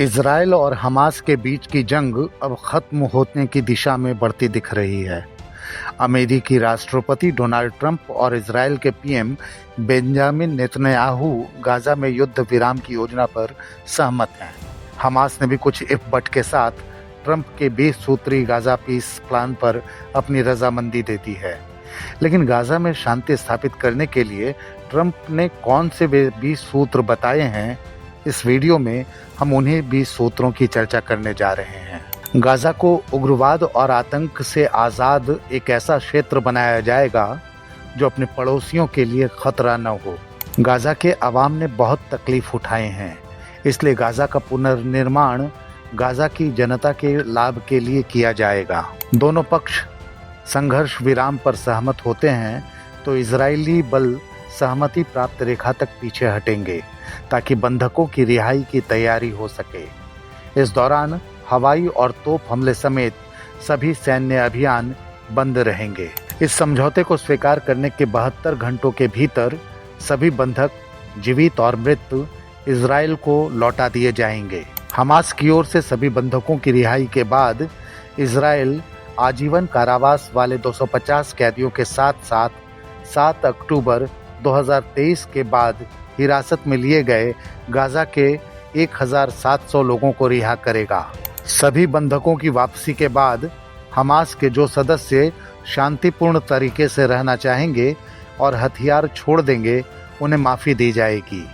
Israel और Hamas के बीच की जंग अब खत्म होने की दिशा में बढ़ती दिख रही है। अमेरिकी राष्ट्रपति डोनाल्ड ट्रंप और इजराइल के पीएम बेंजामिन नेतन्याहू गाजा में युद्ध विराम की योजना पर सहमत हैं। हमास ने भी कुछ इफ-बट के साथ ट्रंप के 20 सूत्री गाजा पीस प्लान पर अपनी रजामंदी दे दी है। लेकिन गाजा में शांति स्थापित करने के लिए ट्रंप ने कौन से वे 20 सूत्र बताए हैं, इस वीडियो में हम उन्हीं 20 सूत्रों की चर्चा करने जा रहे हैं। गाजा को उग्रवाद और आतंक से आज़ाद एक ऐसा क्षेत्र बनाया जाएगा जो अपने पड़ोसियों के लिए खतरा न हो। गाजा के अवाम ने बहुत तकलीफ उठाए हैं, इसलिए गाजा का पुनर्निर्माण गाजा की जनता के लाभ के लिए किया जाएगा। दोनों पक्ष संघर्ष विराम पर सहमत होते हैं तो इजरायली बल सहमति प्राप्त रेखा तक पीछे हटेंगे ताकि बंधकों की रिहाई की तैयारी हो सके। इस दौरान हवाई और तोप हमले समेत सभी सैन्य अभियान बंद रहेंगे। इस समझौते को स्वीकार करने के 72 घंटों के भीतर सभी बंधक जीवित और मृत इजराइल को लौटा दिए जाएंगे। हमास की ओर से सभी बंधकों की रिहाई के बाद इजराइल आजीवन कारावास वाले 250 कैदियों के साथ साथ 7 अक्टूबर 2023 के बाद हिरासत में लिए गए गाजा के 1700 लोगों को रिहा करेगा। सभी बंधकों की वापसी के बाद हमास के जो सदस्य शांतिपूर्ण तरीके से रहना चाहेंगे और हथियार छोड़ देंगे, उन्हें माफ़ी दी जाएगी।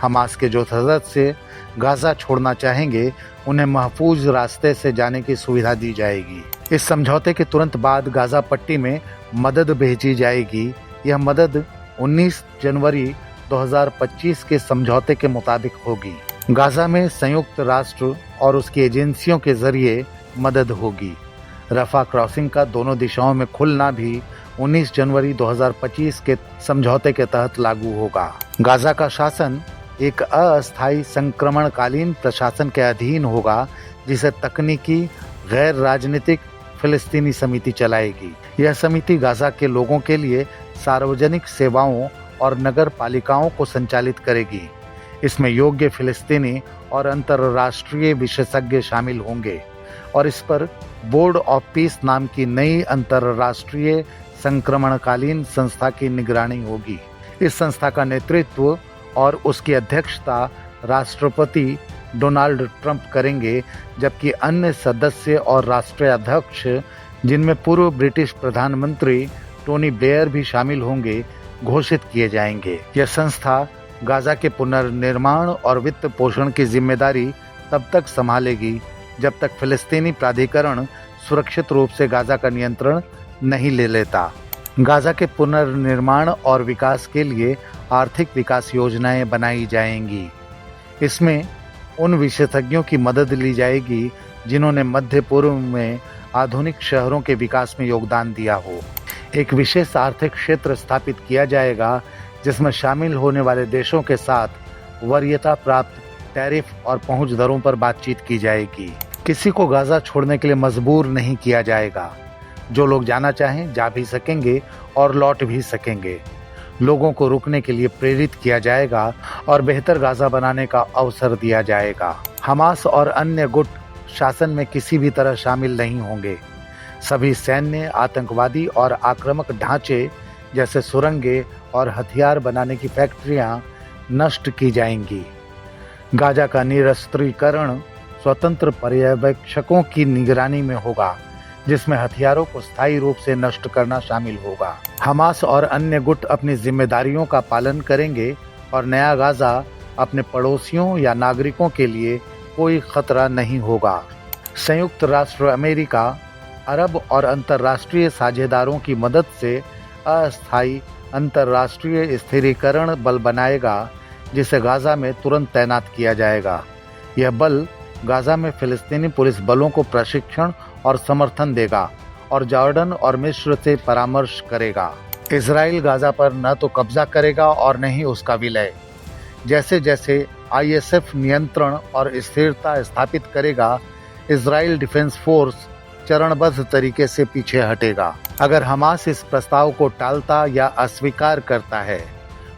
हमास के जो सदस्य गाजा छोड़ना चाहेंगे, उन्हें महफूज रास्ते से जाने की सुविधा दी जाएगी। इस समझौते के तुरंत बाद गाजा पट्टी में मदद भेजी जाएगी। यह मदद 19 जनवरी 2025 के समझौते के मुताबिक होगी। गाजा में संयुक्त राष्ट्र और उसकी एजेंसियों के जरिए मदद होगी। रफा क्रॉसिंग का दोनों दिशाओं में खुलना भी 19 जनवरी 2025 के समझौते के तहत लागू होगा। गाजा का शासन एक अस्थायी संक्रमणकालीन प्रशासन के अधीन होगा, जिसे तकनीकी गैर राजनीतिक फिलिस्तीनी समिति चलाएगी। यह समिति गाजा के लोगों के लिए सार्वजनिक सेवाओं और नगर पालिकाओं को संचालित करेगी। इसमें योग्य फिलिस्तीनी और अंतर्राष्ट्रीय विशेषज्ञ शामिल होंगे और इस पर बोर्ड ऑफ पीस नाम की नई अंतर्राष्ट्रीय संक्रमणकालीन संस्था की निगरानी होगी। इस संस्था का नेतृत्व और उसकी अध्यक्षता राष्ट्रपति डोनाल्ड ट्रंप करेंगे, जबकि अन्य सदस्य और राष्ट्रीय अध्यक्ष, जिनमें पूर्व ब्रिटिश प्रधानमंत्री टोनी ब्लेयर भी शामिल होंगे, घोषित किए जाएंगे। यह संस्था गाजा के पुनर्निर्माण और वित्त पोषण की जिम्मेदारी तब तक संभालेगी जब तक फिलिस्तीनी प्राधिकरण सुरक्षित रूप से गाजा का नियंत्रण नहीं ले लेता। गाजा के पुनर्निर्माण और विकास के लिए आर्थिक विकास योजनाएं बनाई जाएंगी। इसमें उन विशेषज्ञों की मदद ली जाएगी जिन्होंने मध्य पूर्व में आधुनिक शहरों के विकास में योगदान दिया हो। एक विशेष आर्थिक क्षेत्र स्थापित किया जाएगा जिसमें शामिल होने वाले देशों के साथ वरीयता प्राप्त टैरिफ और पहुंच दरों पर बातचीत की जाएगी। किसी को गाजा छोड़ने के लिए मजबूर नहीं किया जाएगा। जो लोग जाना चाहें जा भी सकेंगे और लौट भी सकेंगे। लोगों को रुकने के लिए प्रेरित किया जाएगा और बेहतर गाजा बनाने का अवसर दिया जाएगा। हमास और अन्य गुट शासन में किसी भी तरह शामिल नहीं होंगे। सभी सैन्य, आतंकवादी और आक्रामक ढांचे जैसे सुरंगें और हथियार बनाने की फैक्ट्रियां नष्ट की जाएंगी। गाजा का निरस्त्रीकरण स्वतंत्र पर्यवेक्षकों की निगरानी में होगा, जिसमें हथियारों को स्थायी रूप से नष्ट करना शामिल होगा। हमास और अन्य गुट अपनी जिम्मेदारियों का पालन करेंगे और नया गाजा अपने पड़ोसियों या नागरिकों के लिए कोई खतरा नहीं होगा। संयुक्त राष्ट्र अमेरिका, अरब और अंतर्राष्ट्रीय साझेदारों की मदद से अस्थायी अंतर्राष्ट्रीय स्थिरीकरण बल बनाएगा, जिसे गाजा में तुरंत तैनात किया जाएगा। यह बल गाजा में फिलिस्तीनी पुलिस बलों को प्रशिक्षण और समर्थन देगा और जॉर्डन और मिस्र से परामर्श करेगा। इजराइल गाजा पर न तो कब्जा करेगा और न ही उसका विलय। जैसे जैसे आईएसएफ नियंत्रण और स्थिरता स्थापित करेगा, इजराइल डिफेंस फोर्स चरणबद्ध तरीके से पीछे हटेगा। अगर हमास इस प्रस्ताव को टालता या अस्वीकार करता है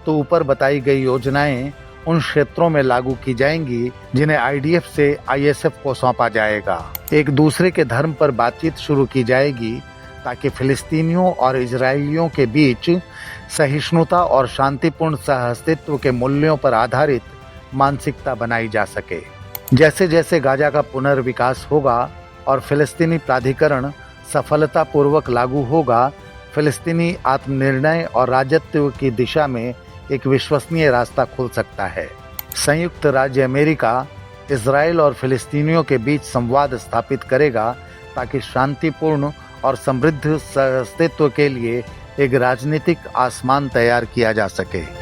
तो ऊपर बताई गई योजनाएं उन क्षेत्रों में लागू की जाएंगी जिन्हें आईडीएफ से आईएसएफ को सौंपा जाएगा। एक दूसरे के धर्म पर बातचीत शुरू की जाएगी ताकि फिलिस्तीनियों और इजरायलियों के बीच सहिष्णुता और शांतिपूर्ण सहअस्तित्व के मूल्यों पर आधारित मानसिकता बनाई जा सके। जैसे जैसे गाजा का पुनर्विकास होगा और फिलिस्तीनी प्राधिकरण सफलतापूर्वक लागू होगा, फिलिस्तीनी आत्मनिर्णय और राजत्व की दिशा में एक विश्वसनीय रास्ता खुल सकता है। संयुक्त राज्य अमेरिका इजराइल और फिलिस्तीनियों के बीच संवाद स्थापित करेगा ताकि शांतिपूर्ण और समृद्ध अस्तित्व के लिए एक राजनीतिक आसमान तैयार किया जा सके।